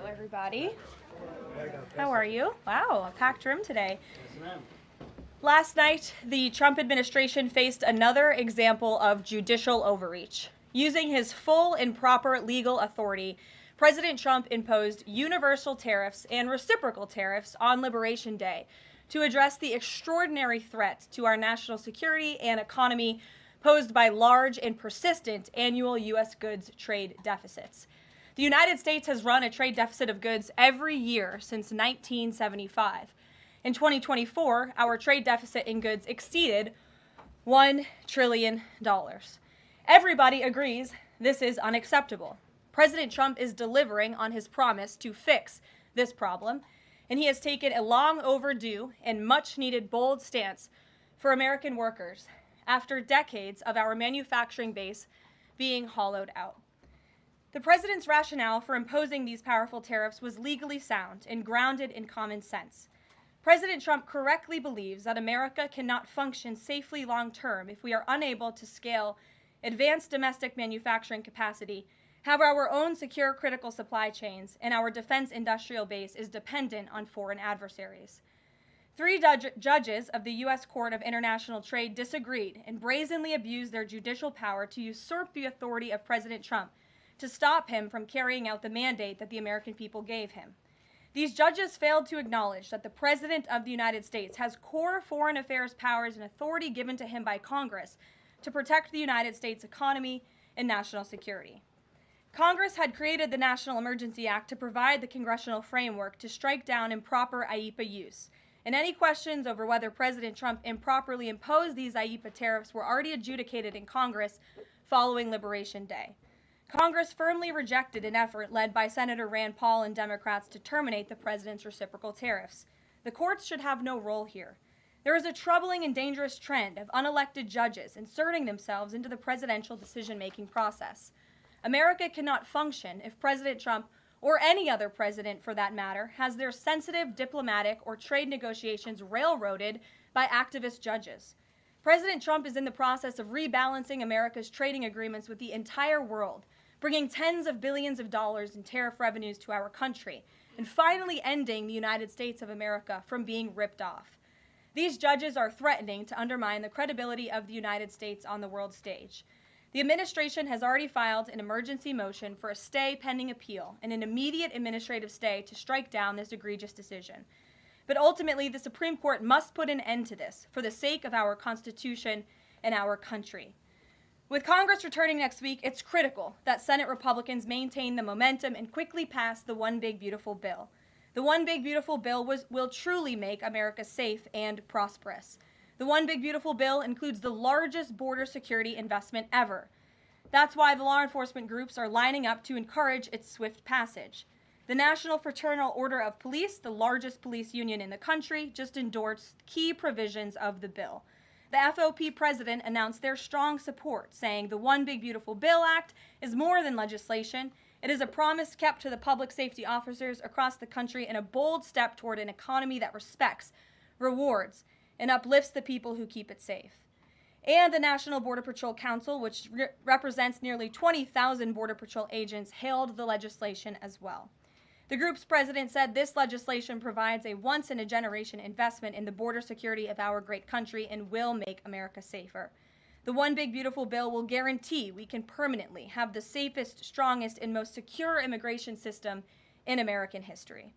Hello, everybody. How are you? Wow, a packed room today. Last night, the Trump administration faced another example of judicial overreach. Using his full and proper legal authority, President Trump imposed universal tariffs and reciprocal tariffs on Liberation Day to address the extraordinary threat to our national security and economy posed by large and persistent annual U.S. goods trade deficits. The United States has run a trade deficit of goods every year since 1975. In 2024, our trade deficit in goods exceeded $1 trillion. Everybody agrees this is unacceptable. President Trump is delivering on his promise to fix this problem, and he has taken a long overdue and much needed bold stance for American workers after decades of our manufacturing base being hollowed out. The president's rationale for imposing these powerful tariffs was legally sound and grounded in common sense. President Trump correctly believes that America cannot function safely long-term if we are unable to scale advanced domestic manufacturing capacity, have our own secure critical supply chains, and our defense industrial base is dependent on foreign adversaries. Three judges of the U.S. Court of International Trade disagreed and brazenly abused their judicial power to usurp the authority of President Trump to stop him from carrying out the mandate that the American people gave him. These judges failed to acknowledge that the President of the United States has core foreign affairs powers and authority given to him by Congress to protect the United States economy and national security. Congress had created the National Emergency Act to provide the congressional framework to strike down improper IEEPA use, and any questions over whether President Trump improperly imposed these IEEPA tariffs were already adjudicated in Congress following Liberation Day. Congress firmly rejected an effort led by Senator Rand Paul and Democrats to terminate the president's reciprocal tariffs. The courts should have no role here. There is a troubling and dangerous trend of unelected judges inserting themselves into the presidential decision-making process. America cannot function if President Trump, or any other president for that matter, has their sensitive diplomatic or trade negotiations railroaded by activist judges. President Trump is in the process of rebalancing America's trading agreements with the entire world, bringing tens of billions of dollars in tariff revenues to our country, and finally ending the United States of America from being ripped off. These judges are threatening to undermine the credibility of the United States on the world stage. The administration has already filed an emergency motion for a stay pending appeal and an immediate administrative stay to strike down this egregious decision. But ultimately, the Supreme Court must put an end to this for the sake of our Constitution and our country. With Congress returning next week, it's critical that Senate Republicans maintain the momentum and quickly pass the One Big Beautiful Bill. The One Big Beautiful Bill will truly make America safe and prosperous. The One Big Beautiful Bill includes the largest border security investment ever. That's why the law enforcement groups are lining up to encourage its swift passage. The National Fraternal Order of Police, the largest police union in the country, just endorsed key provisions of the bill. The FOP president announced their strong support, saying the One Big Beautiful Bill Act is more than legislation. It is a promise kept to the public safety officers across the country and a bold step toward an economy that respects, rewards, and uplifts the people who keep it safe. And the National Border Patrol Council, which represents nearly 20,000 Border Patrol agents, hailed the legislation as well. The group's president said this legislation provides a once-in-a-generation investment in the border security of our great country and will make America safer. The One Big Beautiful Bill will guarantee we can permanently have the safest, strongest, and most secure immigration system in American history.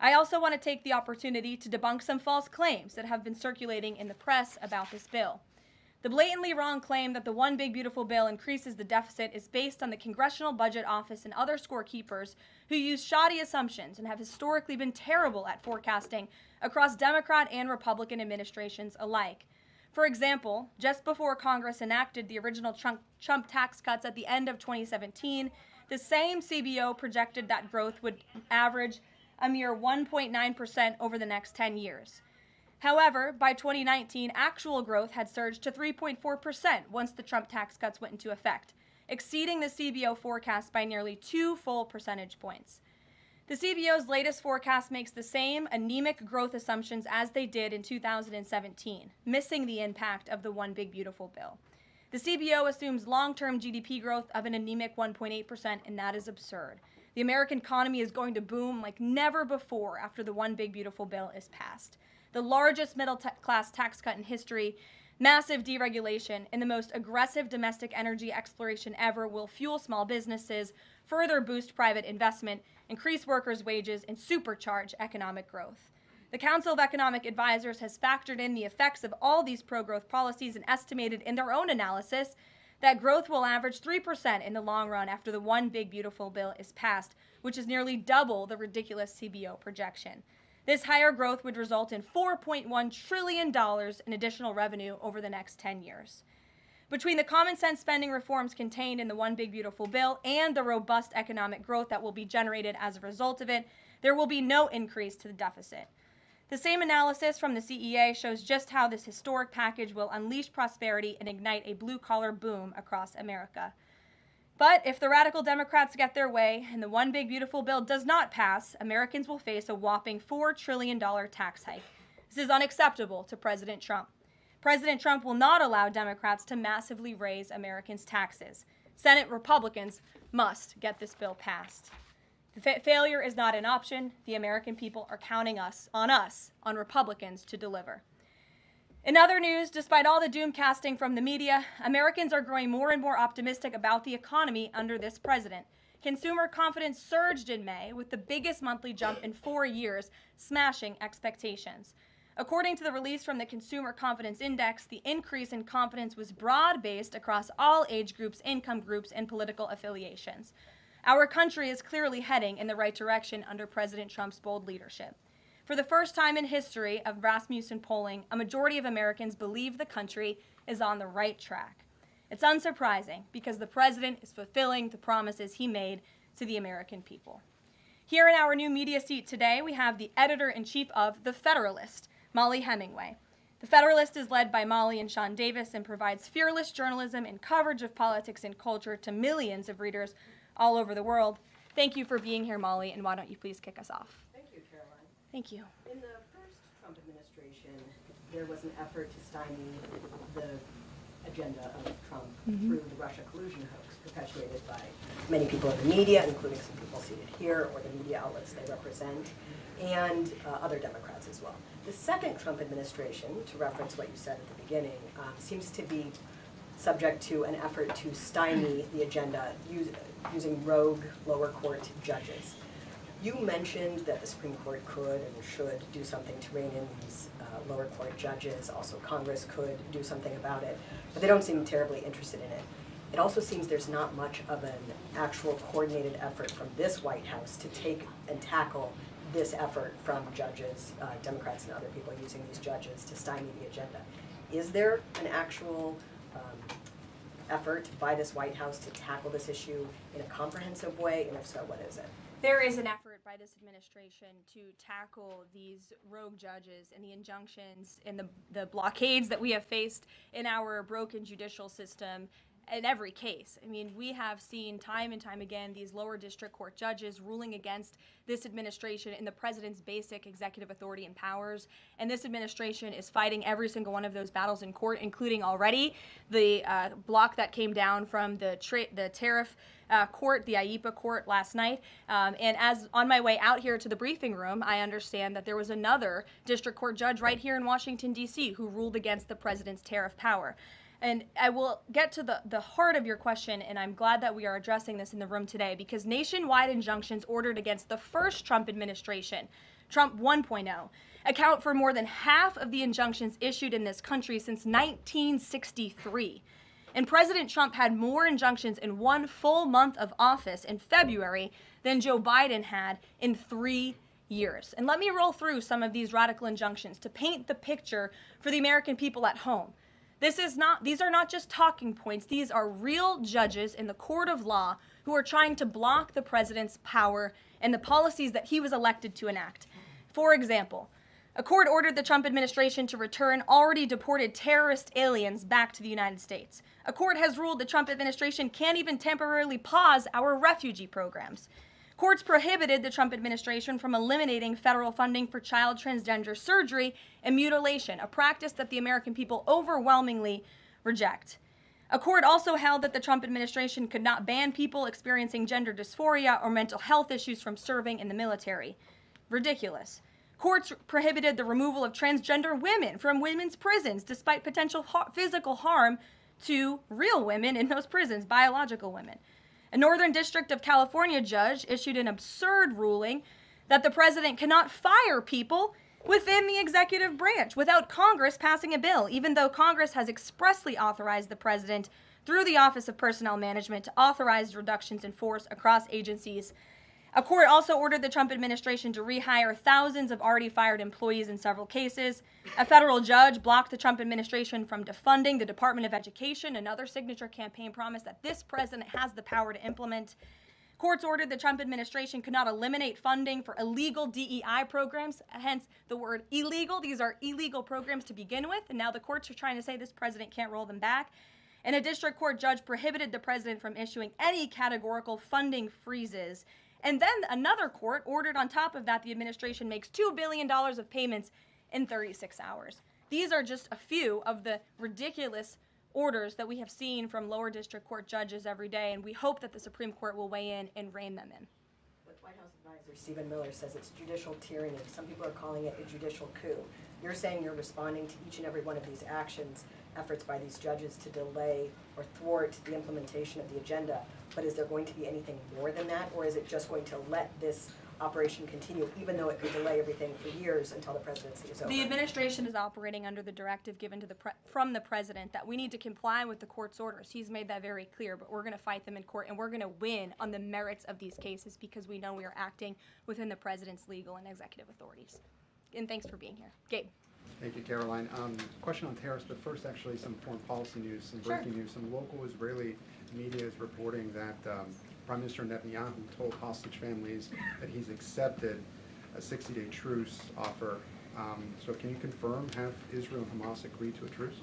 I also want to take the opportunity to debunk some false claims that have been circulating in the press about this bill. The blatantly wrong claim that the One Big Beautiful Bill increases the deficit is based on the Congressional Budget Office and other scorekeepers who use shoddy assumptions and have historically been terrible at forecasting across Democrat and Republican administrations alike. For example, just before Congress enacted the original Trump tax cuts at the end of 2017, the same CBO projected that growth would average a mere 1.9% over the next 10 years. However, by 2019, actual growth had surged to 3.4% once the Trump tax cuts went into effect, exceeding the CBO forecast by nearly 2 full percentage points. The CBO's latest forecast makes the same anemic growth assumptions as they did in 2017, missing the impact of the One Big Beautiful Bill. The CBO assumes long-term GDP growth of an anemic 1.8%, and that is absurd. The American economy is going to boom like never before after the One Big Beautiful Bill is passed. The largest middle-class tax cut in history, massive deregulation, and the most aggressive domestic energy exploration ever will fuel small businesses, further boost private investment, increase workers' wages, and supercharge economic growth. The Council of Economic Advisors has factored in the effects of all these pro-growth policies and estimated in their own analysis that growth will average 3% in the long run after the One Big Beautiful Bill is passed, which is nearly double the ridiculous CBO projection. This higher growth would result in $4.1 trillion in additional revenue over the next 10 years. Between the common sense spending reforms contained in the One Big Beautiful Bill and the robust economic growth that will be generated as a result of it, there will be no increase to the deficit. The same analysis from the CEA shows just how this historic package will unleash prosperity and ignite a blue-collar boom across America. But if the radical Democrats get their way and the One Big Beautiful Bill does not pass, Americans will face a whopping $4 trillion tax hike. This is unacceptable to President Trump. President Trump will not allow Democrats to massively raise Americans' taxes. Senate Republicans must get this bill passed. Failure is not an option. The American people are counting on Republicans to deliver. In other news, despite all the doom casting from the media, Americans are growing more and more optimistic about the economy under this president. Consumer confidence surged in May with the biggest monthly jump in 4 years, smashing expectations. According to the release from the Consumer Confidence Index, the increase in confidence was broad-based across all age groups, income groups, and political affiliations. Our country is clearly heading in the right direction under President Trump's bold leadership. For the first time in history of Rasmussen polling, a majority of Americans believe the country is on the right track. It's unsurprising because the president is fulfilling the promises he made to the American people. Here in our new media seat today, we have the editor-in-chief of The Federalist, Molly Hemingway. The Federalist is led by Molly and Sean Davis and provides fearless journalism and coverage of politics and culture to millions of readers all over the world. Thank you for being here, Molly, and why don't you please kick us off? Thank you, Caroline. Thank you. In the first Trump administration, there was an effort to stymie the agenda of Trump through the Russia collusion hoax perpetuated by many people in the media, including some people seated here, or the media outlets they represent, and other Democrats as well. The second Trump administration, to reference what you said at the beginning, seems to be subject to an effort to stymie the agenda using rogue lower court judges. You mentioned that the Supreme Court could and should do something to rein in these lower court judges. Also, Congress could do something about it, but they don't seem terribly interested in it. It also seems there's not much of an actual coordinated effort from this White House to take and tackle this effort from judges, Democrats and other people using these judges to stymie the agenda. Is there an actual effort by this White House to tackle this issue in a comprehensive way, and if so, what is it? There is an effort by this administration to tackle these rogue judges and the injunctions and the blockades that we have faced in our broken judicial system in every case. I mean, we have seen time and time again these lower district court judges ruling against this administration and the president's basic executive authority and powers. And this administration is fighting every single one of those battles in court, including already the block that came down from the tariff court, the IEPA court last night. And as on my way out here to the briefing room, I understand that there was another district court judge right here in Washington, D.C. who ruled against the president's tariff power. And I will get to the heart of your question, and I'm glad that we are addressing this in the room today, because nationwide injunctions ordered against the first Trump administration, Trump 1.0, account for more than half of the injunctions issued in this country since 1963. And President Trump had more injunctions in one full month of office in February than Joe Biden had in 3 years. And let me roll through some of these radical injunctions to paint the picture for the American people at home. These are not just talking points. These are real judges in the court of law who are trying to block the president's power and the policies that he was elected to enact. For example, a court ordered the Trump administration to return already deported terrorist aliens back to the United States. A court has ruled the Trump administration can't even temporarily pause our refugee programs. Courts prohibited the Trump administration from eliminating federal funding for child transgender surgery and mutilation, a practice that the American people overwhelmingly reject. A court also held that the Trump administration could not ban people experiencing gender dysphoria or mental health issues from serving in the military. Ridiculous. Courts prohibited the removal of transgender women from women's prisons despite potential physical harm to real women in those prisons, biological women. A Northern District of California judge issued an absurd ruling that the president cannot fire people within the executive branch without Congress passing a bill, even though Congress has expressly authorized the president through the Office of Personnel Management to authorize reductions in force across agencies. A court also ordered the Trump administration to rehire thousands of already fired employees in several cases. A federal judge blocked the Trump administration from defunding the Department of Education, another signature campaign promise that this president has the power to implement. Courts ordered the Trump administration could not eliminate funding for illegal DEI programs, hence the word illegal. These are illegal programs to begin with, and now the courts are trying to say this president can't roll them back. And a district court judge prohibited the president from issuing any categorical funding freezes. And then another court ordered on top of that the administration makes $2 billion of payments in 36 hours. These are just a few of the ridiculous orders that we have seen from lower district court judges every day, and we hope that the Supreme Court will weigh in and rein them in. But White House advisor Stephen Miller says it's judicial tyranny. Some people are calling it a judicial coup. You're saying you're responding to each and every one of these actions, efforts by these judges to delay or thwart the implementation of the agenda, but is there going to be anything more than that, or is it just going to let this operation continue, even though it could delay everything for years until the presidency is over? The administration is operating under the directive given to from the president that we need to comply with the court's orders. He's made that very clear, but we're going to fight them in court, and we're going to win on the merits of these cases because we know we are acting within the president's legal and executive authorities. And thanks for being here. Gabe. Thank you, Caroline. Question on tariffs, but first actually some foreign policy news, some breaking news. Some local Israeli media is reporting that Prime Minister Netanyahu told hostage families that he's accepted a 60-day truce offer. So can you confirm, have Israel and Hamas agreed to a truce?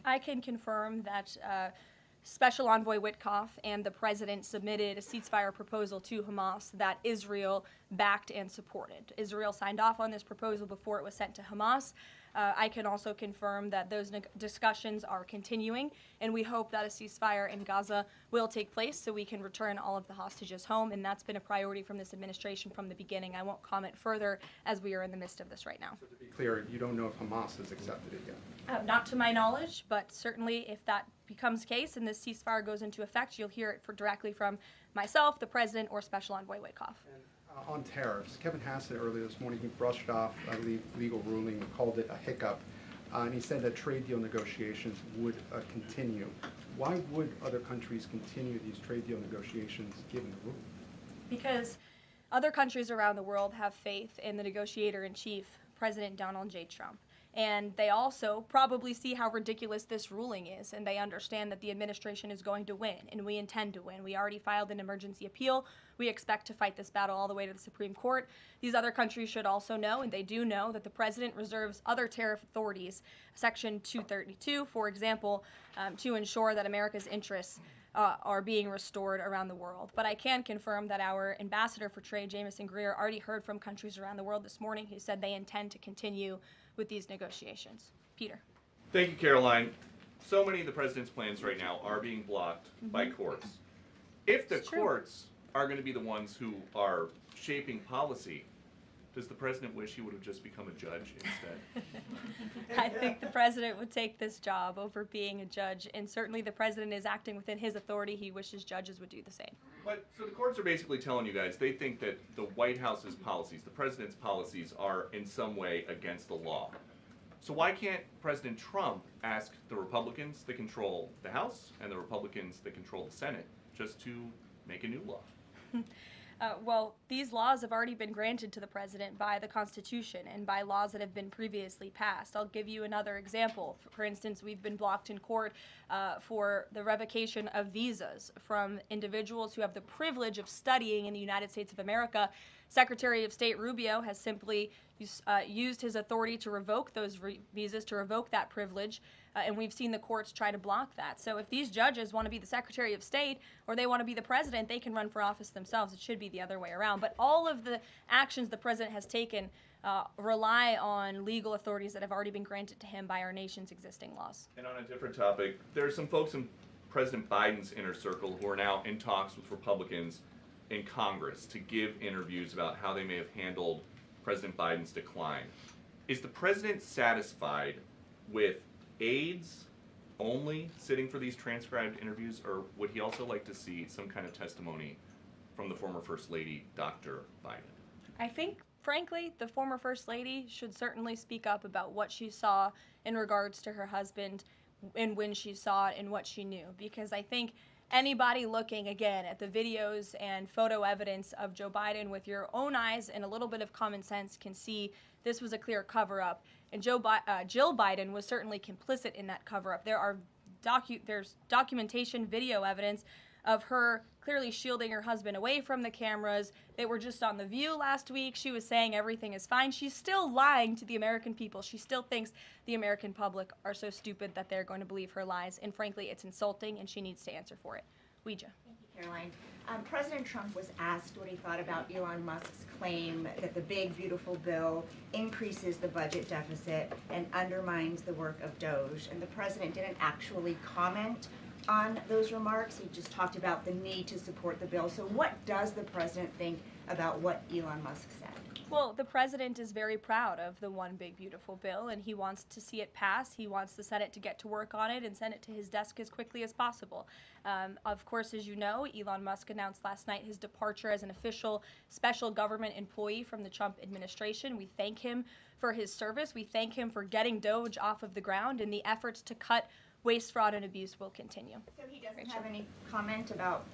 I can confirm that Special Envoy Witkoff and the president submitted a ceasefire proposal to Hamas that Israel backed and supported. Israel signed off on this proposal before it was sent to Hamas. I can also confirm that those discussions are continuing, and we hope that a ceasefire in Gaza will take place so we can return all of the hostages home, and that's been a priority from this administration from the beginning. I won't comment further as we are in the midst of this right now. So to be clear, you don't know if Hamas has accepted it yet? Not to my knowledge, but certainly if that becomes the case and this ceasefire goes into effect, you'll hear it directly from myself, the president, or Special Envoy Witkoff. On tariffs, Kevin Hassett earlier this morning, he brushed off a legal ruling, called it a hiccup, and he said that trade deal negotiations would continue. Why would other countries continue these trade deal negotiations given the ruling? Because other countries around the world have faith in the negotiator-in-chief, President Donald J. Trump. And they also probably see how ridiculous this ruling is, and they understand that the administration is going to win, and we intend to win. We already filed an emergency appeal. We expect to fight this battle all the way to the Supreme Court. These other countries should also know, and they do know, that the president reserves other tariff authorities, Section 232, for example, to ensure that America's interests are being restored around the world. But I can confirm that our ambassador for trade, Jamison Greer, already heard from countries around the world this morning who said they intend to continue with these negotiations. Peter. Thank you, Caroline. So many of the president's plans right now are being blocked by courts. If the courts are going to be the ones who are shaping policy, does the president wish he would have just become a judge instead? I think the president would take this job over being a judge, and certainly the president is acting within his authority. He wishes judges would do the same. But so the courts are basically telling you guys they think that the White House's policies, the president's policies, are in some way against the law. So why can't President Trump ask the Republicans that control the House and the Republicans that control the Senate just to make a new law? Well, these laws have already been granted to the president by the Constitution and by laws that have been previously passed. I'll give you another example. For instance, we've been blocked in court for the revocation of visas from individuals who have the privilege of studying in the United States of America. Secretary of State Rubio has simply used his authority to revoke those visas, to revoke that privilege, and we've seen the courts try to block that. So if these judges want to be the Secretary of State or they want to be the president, they can run for office themselves. It should be the other way around. But all of the actions the president has taken rely on legal authorities that have already been granted to him by our nation's existing laws. And on a different topic, there are some folks in President Biden's inner circle, who are now in talks with Republicans in Congress to give interviews about how they may have handled President Biden's decline. Is the president satisfied with aides only sitting for these transcribed interviews, or would he also like to see some kind of testimony from the former First Lady, Dr. Biden? I think, frankly, the former First Lady should certainly speak up about what she saw in regards to her husband and when she saw it and what she knew. Because I think anybody looking, again, at the videos and photo evidence of Joe Biden with your own eyes and a little bit of common sense can see this was a clear cover-up. And Jill Biden was certainly complicit in that cover-up. There's documentation, video evidence of her clearly shielding her husband away from the cameras. They were just on The View last week. She was saying everything is fine. She's still lying to the American people. She still thinks the American public are so stupid that they're going to believe her lies. And frankly, it's insulting, and she needs to answer for it. Ouija. Thank you, Caroline. President Trump was asked what he thought about Elon Musk's claim that the big, beautiful bill increases the budget deficit and undermines the work of Doge. And the president didn't actually comment on those remarks. He just talked about the need to support the bill. So what does the president think about what Elon Musk said? Well, the president is very proud of the one big beautiful bill, and he wants to see it pass. He wants the Senate to get to work on it and send it to his desk as quickly as possible. Of course, as you know, Elon Musk announced last night his departure as an official special government employee from the Trump administration. We thank him for his service. We thank him for getting Doge off of the ground, and the efforts to cut waste, fraud, and abuse will continue. So he doesn't have any comment about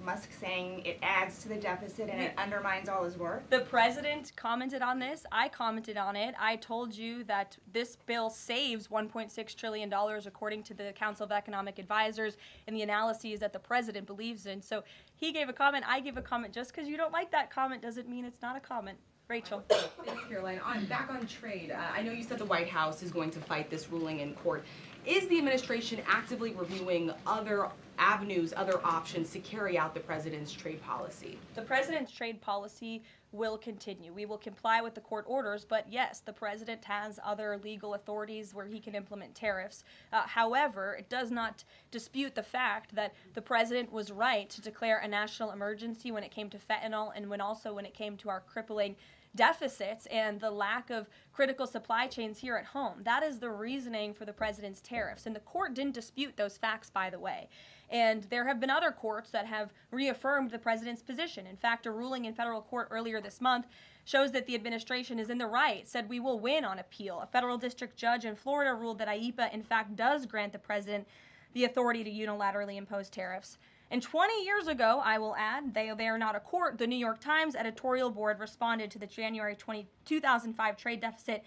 Musk saying it adds to the deficit and it undermines all his work? The president commented on this. I commented on it. I told you that this bill saves $1.6 trillion according to the Council of Economic Advisors and the analyses that the president believes in. So he gave a comment. I gave a comment. Just because you don't like that comment doesn't mean it's not a comment. Rachel. Thanks, Caroline. Back on trade, I know you said the White House is going to fight this ruling in court. Is the administration actively reviewing other avenues, other options to carry out the president's trade policy? The president's trade policy will continue. We will comply with the court orders, but yes, the president has other legal authorities where he can implement tariffs. However, it does not dispute the fact that the president was right to declare a national emergency when it came to fentanyl and when it came to our crippling deficits and the lack of critical supply chains here at home. That is the reasoning for the president's tariffs. And the court didn't dispute those facts, by the way. And there have been other courts that have reaffirmed the president's position. In fact, a ruling in federal court earlier this month shows that the administration is in the right, said we will win on appeal. A federal district judge in Florida ruled that IEEPA, in fact, does grant the president the authority to unilaterally impose tariffs. And 20 years ago, I will add, they are not a court, the New York Times editorial board responded to the January 2005 trade deficit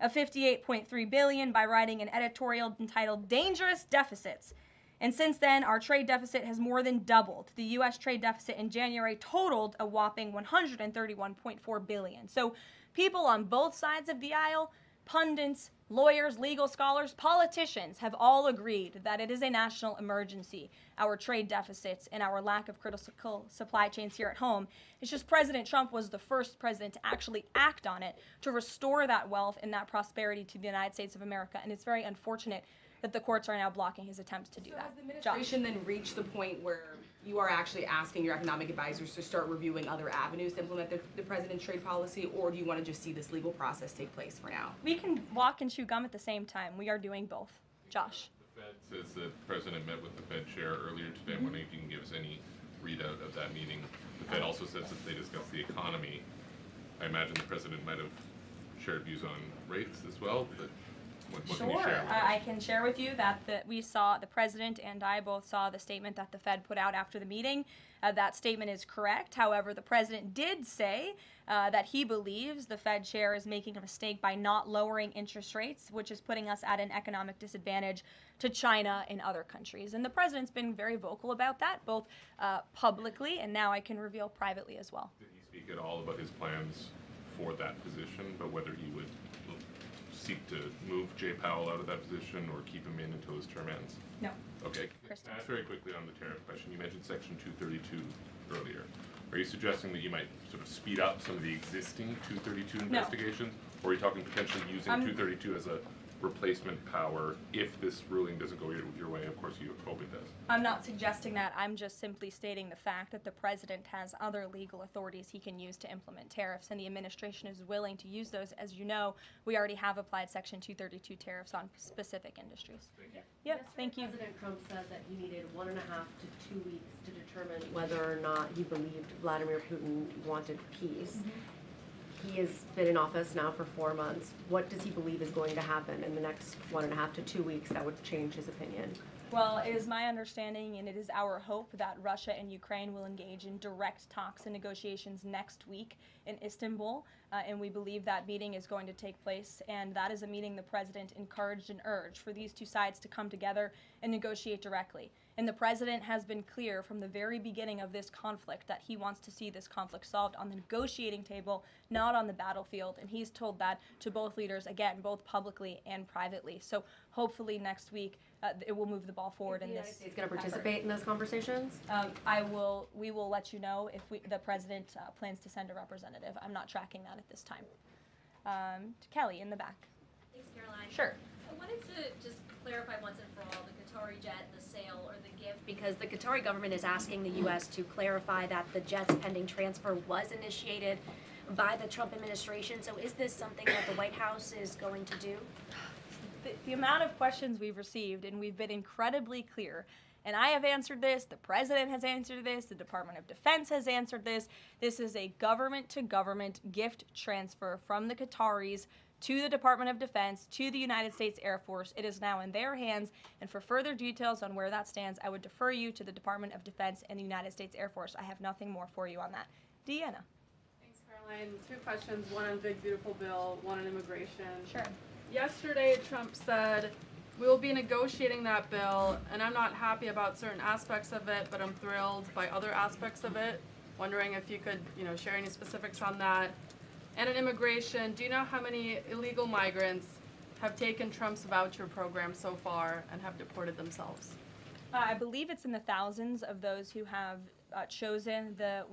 of $58.3 billion by writing an editorial entitled Dangerous Deficits. And since then, our trade deficit has more than doubled. The U.S. trade deficit in January totaled a whopping $131.4 billion. So people on both sides of the aisle, pundits, lawyers, legal scholars, politicians have all agreed that it is a national emergency, our trade deficits and our lack of critical supply chains here at home. It's just President Trump was the first president to actually act on it, to restore that wealth and that prosperity to the United States of America. And it's very unfortunate that the courts are now blocking his attempts to do that. Has the administration then reached the point where you are actually asking your economic advisors to start reviewing other avenues to implement the president's trade policy, or do you want to just see this legal process take place for now? We can walk and chew gum at the same time. We are doing both. Josh. The Fed says the president met with the Fed chair earlier today. I'm wondering if you can give us any readout of that meeting. The Fed also says that they discussed the economy. I imagine the president might have shared views on rates as well, but what can you Sure. share with us? I can share with you that we saw, the president and I both saw the statement that the Fed put out after the meeting. That statement is correct. However, the president did say that he believes the Fed chair is making a mistake by not lowering interest rates, which is putting us at an economic disadvantage to China and other countries. And the president's been very vocal about that, both publicly and now I can reveal privately as well. Did he speak at all about his plans for that position, but whether he would seek to move Jay Powell out of that position or keep him in until his term ends? No. Okay. Kristen. Ask very quickly on the tariff question. You mentioned Section 232 earlier. Are you suggesting that you might sort of speed up some of the existing 232 investigations, or are you talking potentially using 232 as a replacement power if this ruling doesn't go your way? Of course, you hope it does. I'm not suggesting that. I'm just simply stating the fact that the president has other legal authorities he can use to implement tariffs, and the administration is willing to use those. As you know, we already have applied Section 232 tariffs on specific industries. Yep, thank you. President Trump said that he needed 1.5 to 2 weeks to determine whether or not he believed Vladimir Putin wanted peace. He has been in office now for 4 months. What does he believe is going to happen in the next 1.5 to 2 weeks that would change his opinion? Well, it is my understanding and it is our hope that Russia and Ukraine will engage in direct talks and negotiations next week in Istanbul, and we believe that meeting is going to take place, and that is a meeting the president encouraged and urged for these two sides to come together and negotiate directly. And the president has been clear from the very beginning of this conflict that he wants to see this conflict solved on the negotiating table, not on the battlefield, and he's told that to both leaders, again, both publicly and privately. So hopefully next week it will move the ball forward in this. Is the United States going to participate in those conversations? We will let you know if the president plans to send a representative. I'm not tracking that at this time. Kelly in the back. Thanks, Caroline. Sure. I wanted to just clarify once and for all the Qatari jet, the sale, or the gift, because the Qatari government is asking the U.S. to clarify that the jet's pending transfer was initiated by the Trump administration. So is this something that the White House is going to do? The amount of questions we've received, and we've been incredibly clear, and I have answered this, the president has answered this, the Department of Defense has answered this. This is a government-to-government gift transfer from the Qataris to the Department of Defense, to the United States Air Force. It is now in their hands, and for further details on where that stands, I would defer you to the Department of Defense and the United States Air Force. I have nothing more for you on that. Deanna. Thanks, Caroline. 2 questions, one on Big Beautiful Bill, one on immigration. Sure. Yesterday, Trump said, we will be negotiating that bill, and I'm not happy about certain aspects of it, but I'm thrilled by other aspects of it. Wondering if you could, share any specifics on that. And in immigration, do you know how many illegal migrants have taken Trump's voucher program so far and have deported themselves? I believe it's in the thousands of those who have chosen the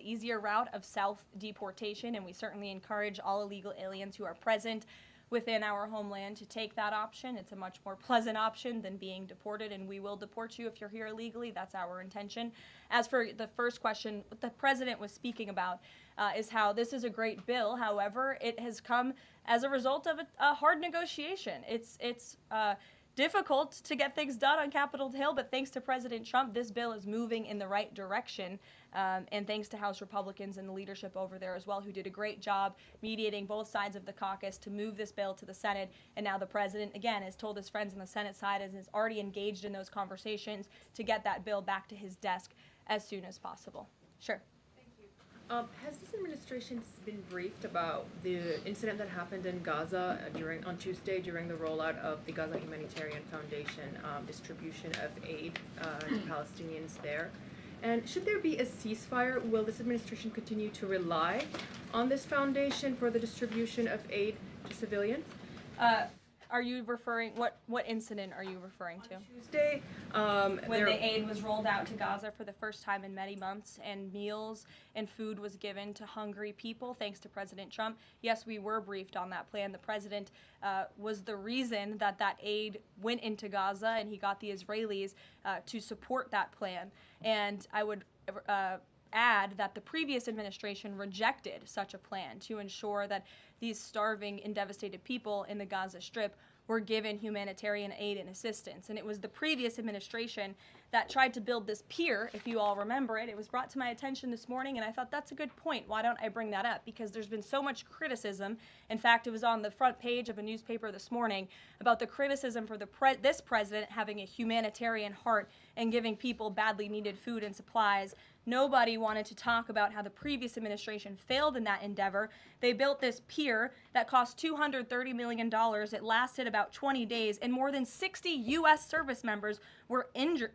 easier route of self-deportation, and we certainly encourage all illegal aliens who are present within our homeland to take that option. It's a much more pleasant option than being deported, and we will deport you if you're here illegally. That's our intention. As for the first question, what the president was speaking about is how this is a great bill. However, it has come as a result of a hard negotiation. It's difficult to get things done on Capitol Hill, but thanks to President Trump, this bill is moving in the right direction. And thanks to House Republicans and the leadership over there as well, who did a great job mediating both sides of the caucus to move this bill to the Senate. And now the president, again, has told his friends on the Senate side and is already engaged in those conversations to get that bill back to his desk as soon as possible. Sure. Has this administration been briefed about the incident that happened in Gaza on Tuesday during the rollout of the Gaza Humanitarian Foundation distribution of aid to Palestinians there? And should there be a ceasefire, will this administration continue to rely on this foundation for the distribution of aid to civilians? Are you referring, what incident are you referring to? Tuesday, when the aid was rolled out to Gaza for the first time in many months, and meals and food was given to hungry people thanks to President Trump. Yes, we were briefed on that plan. The president was the reason that aid went into Gaza, and he got the Israelis to support that plan. And I would add that the previous administration rejected such a plan to ensure that these starving and devastated people in the Gaza Strip were given humanitarian aid and assistance. And it was the previous administration that tried to build this pier, if you all remember it. It was brought to my attention this morning, and I thought that's a good point. Why don't I bring that up? Because there's been so much criticism. In fact, it was on the front page of a newspaper this morning about the criticism for this president having a humanitarian heart and giving people badly needed food and supplies. Nobody wanted to talk about how the previous administration failed in that endeavor. They built this pier that cost $230 million. It lasted about 20 days, and more than 60 U.S. service members were injured,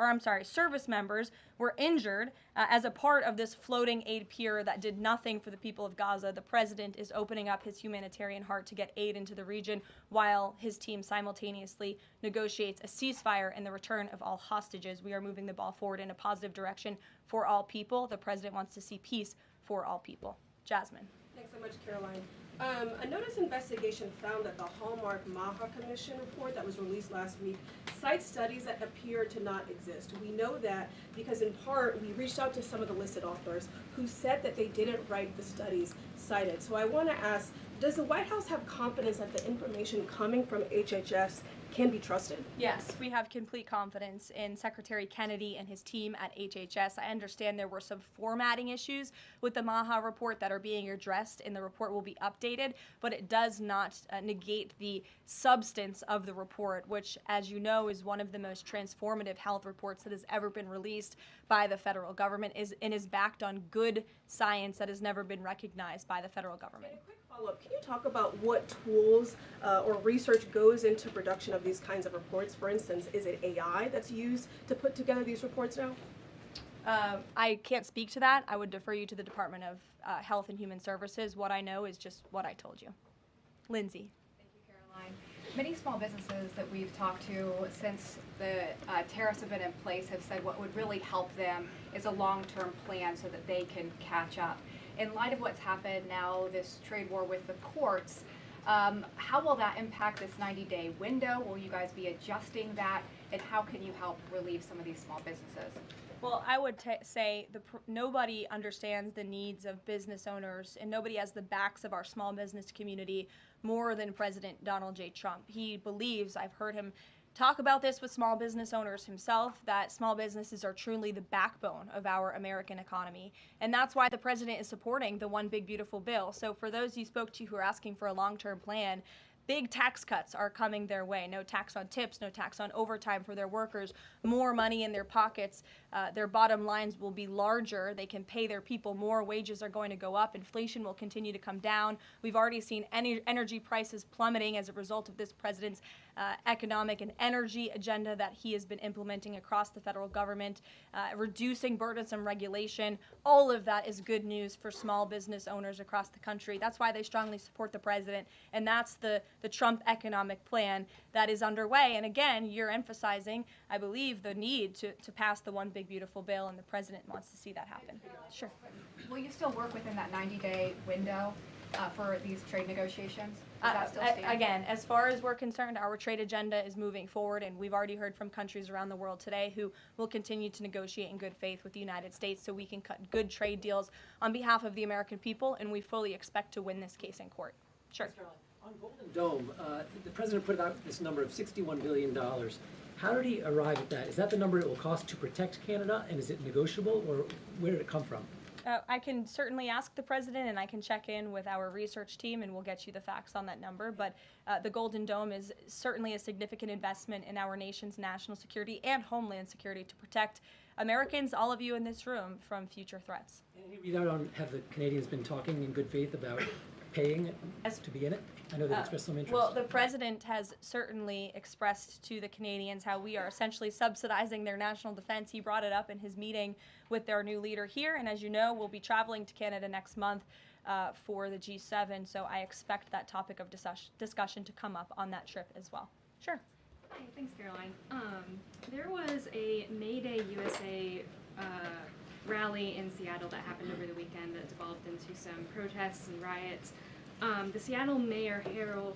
as a part of this floating aid pier that did nothing for the people of Gaza. The president is opening up his humanitarian heart to get aid into the region while his team simultaneously negotiates a ceasefire and the return of all hostages. We are moving the ball forward in a positive direction for all people. The president wants to see peace for all people. Jasmine. Thanks so much, Caroline. A notice investigation found that the Hallmark Maha Commission report that was released last week cites studies that appear to not exist. We know that because in part we reached out to some of the listed authors who said that they didn't write the studies cited. So I want to ask, does the White House have confidence that the information coming from HHS can be trusted? Yes, we have complete confidence in Secretary Kennedy and his team at HHS. I understand there were some formatting issues with the Maha report that are being addressed, and the report will be updated, but it does not negate the substance of the report, which, as you know, is one of the most transformative health reports that has ever been released by the federal government and is backed on good science that has never been recognized by the federal government. And a quick follow-up, can you talk about what tools or research goes into production of these kinds of reports? For instance, is it AI that's used to put together these reports now? I can't speak to that. I would defer you to the Department of Health and Human Services. What I know is just what I told you. Lindsay. Thank you, Caroline. Many small businesses that we've talked to since the tariffs have been in place have said what would really help them is a long-term plan so that they can catch up. In light of what's happened now, this trade war with the courts, how will that impact this 90-day window? Will you guys be adjusting that? And how can you help relieve some of these small businesses? Well, I would say nobody understands the needs of business owners, and nobody has the backs of our small business community more than President Donald J. Trump. He believes, I've heard him talk about this with small business owners himself, that small businesses are truly the backbone of our American economy. And that's why the president is supporting the One Big Beautiful Bill. So for those you spoke to who are asking for a long-term plan, big tax cuts are coming their way. No tax on tips, no tax on overtime for their workers, more money in their pockets. Their bottom lines will be larger. They can pay their people more. Wages are going to go up. Inflation will continue to come down. We've already seen energy prices plummeting as a result of this president's economic and energy agenda that he has been implementing across the federal government, reducing burdensome regulation. All of that is good news for small business owners across the country. That's why they strongly support the president, and that's the Trump economic plan that is underway. And again, you're emphasizing, I believe, the need to pass the One Big Beautiful Bill, and the president wants to see that happen. Sure. Will you still work within that 90-day window for these trade negotiations? Does that still stand? Again, as far as we're concerned, our trade agenda is moving forward, and we've already heard from countries around the world today who will continue to negotiate in good faith with the United States so we can cut good trade deals on behalf of the American people, and we fully expect to win this case in court. Sure. On Golden Dome, the president put out this number of $61 billion. How did he arrive at that? Is that the number it will cost to protect Canada, and is it negotiable, or where did it come from? I can certainly ask the president, and I can check in with our research team, and we'll get you the facts on that number. But the Golden Dome is certainly a significant investment in our nation's national security and homeland security to protect Americans, all of you in this room, from future threats. Any readout on, have the Canadians been talking in good faith about paying to be in it? I know they expressed some interest. Well, the president has certainly expressed to the Canadians how we are essentially subsidizing their national defense. He brought it up in his meeting with their new leader here, and as you know, we'll be traveling to Canada next month for the G7, so I expect that topic of discussion to come up on that trip as well. Sure. Hey, thanks, Caroline. There was a May Day USA rally in Seattle that happened over the weekend that devolved into some protests and riots. The Seattle Mayor Harrell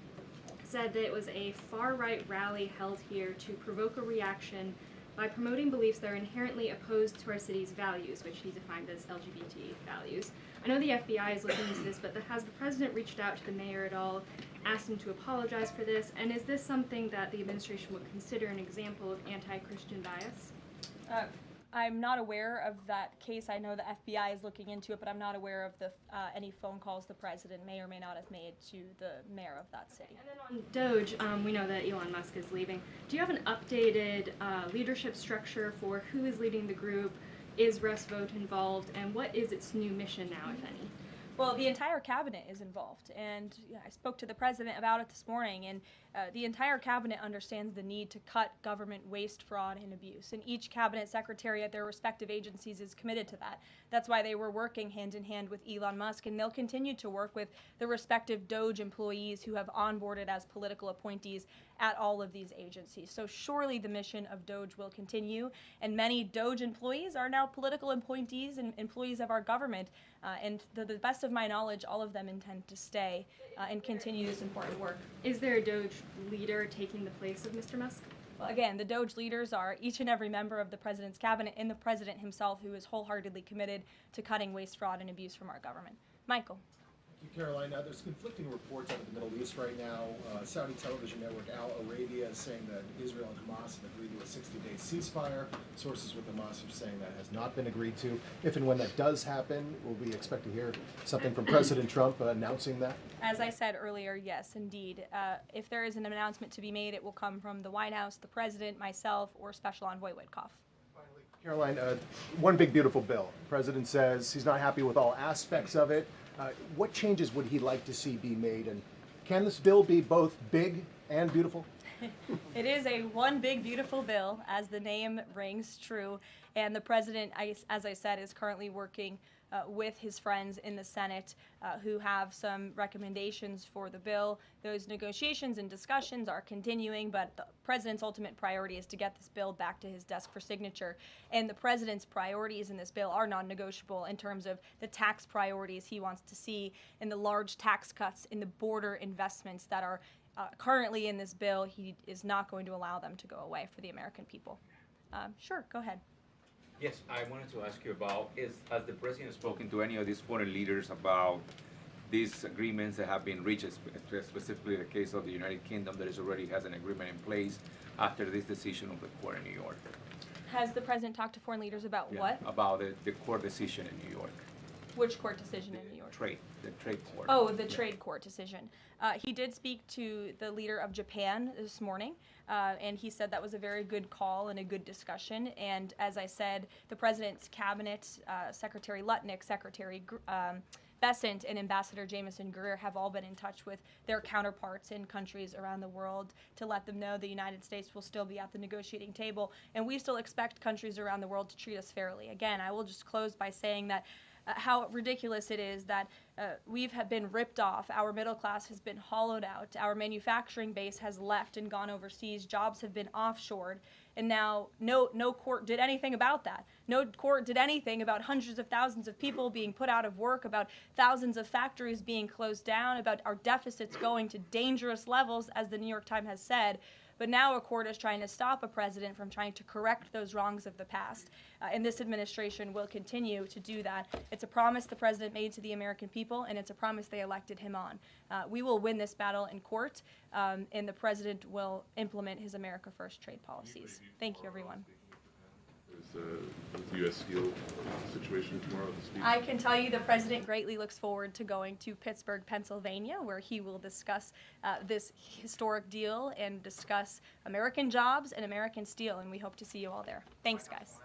said that it was a far-right rally held here to provoke a reaction by promoting beliefs that are inherently opposed to our city's values, which he defined as LGBT values. I know the FBI is looking into this, but has the president reached out to the mayor at all, asked him to apologize for this, and is this something that the administration would consider an example of anti-Christian bias? I'm not aware of that case. I know the FBI is looking into it, but I'm not aware of any phone calls the president may or may not have made to the mayor of that city. And then on Doge, we know that Elon Musk is leaving. Do you have an updated leadership structure for who is leading the group? Is Russ Vought involved? And what is its new mission now, if any? Well, the entire cabinet is involved, and I spoke to the president about it this morning, and the entire cabinet understands the need to cut government waste, fraud, and abuse, and each cabinet secretary at their respective agencies is committed to that. That's why they were working hand in hand with Elon Musk, and they'll continue to work with the respective Doge employees who have onboarded as political appointees at all of these agencies. So surely the mission of Doge will continue, and many Doge employees are now political appointees and employees of our government And to the best of my knowledge, all of them intend to stay and continue this important work. Is there a Doge leader taking the place of Mr. Musk? Well, again, the Doge leaders are each and every member of the president's cabinet and the president himself, who is wholeheartedly committed to cutting waste, fraud, and abuse from our government. Michael. Thank you, Caroline. There's conflicting reports out of the Middle East right now. Saudi television network Al Arabia is saying that Israel and Hamas have agreed to a 60-day ceasefire. Sources with Hamas are saying that has not been agreed to. If and when that does happen, will we expect to hear something from President Trump announcing that? As I said earlier, yes, indeed. If there is an announcement to be made, it will come from the White House, the president, myself, or Special Envoy Witkoff. Caroline, one big beautiful bill. The president says he's not happy with all aspects of it. What changes would he like to see be made? And can this bill be both big and beautiful? It is a one big beautiful bill, as the name rings true. And the president, as I said, is currently working with his friends in the Senate who have some recommendations for the bill. Those negotiations and discussions are continuing, but the president's ultimate priority is to get this bill back to his desk for signature. And the president's priorities in this bill are non-negotiable in terms of the tax priorities he wants to see and the large tax cuts in the border investments that are currently in this bill. He is not going to allow them to go away for the American people. Sure, go ahead. Yes, I wanted to ask you about, has the president spoken to any of these foreign leaders about these agreements that have been reached, specifically the case of the United Kingdom that already has an agreement in place after this decision of the court in New York? Has the president talked to foreign leaders about what? About the court decision in New York. Which court decision in New York? The trade court. Oh, the trade court decision. He did speak to the leader of Japan this morning, and he said that was a very good call and a good discussion. And as I said, the president's cabinet, Secretary Lutnick, Secretary Bessent, and Ambassador Jameson Greer have all been in touch with their counterparts in countries around the world to let them know the United States will still be at the negotiating table, and we still expect countries around the world to treat us fairly. Again, I will just close by saying that how ridiculous it is that we've been ripped off, our middle class has been hollowed out, our manufacturing base has left and gone overseas, jobs have been offshored, and now no court did anything about that. No court did anything about hundreds of thousands of people being put out of work, about thousands of factories being closed down, about our deficits going to dangerous levels, as the New York Times has said. But now a court is trying to stop a president from trying to correct those wrongs of the past. And this administration will continue to do that. It's a promise the president made to the American people, and it's a promise they elected him on. We will win this battle in court, and the president will implement his America First trade policies. Thank you, everyone. There's the U.S. Steel situation tomorrow at the speech. I can tell you the president greatly looks forward to going to Pittsburgh, Pennsylvania, where he will discuss this historic deal and discuss American jobs and American steel, and we hope to see you all there. Thanks, guys.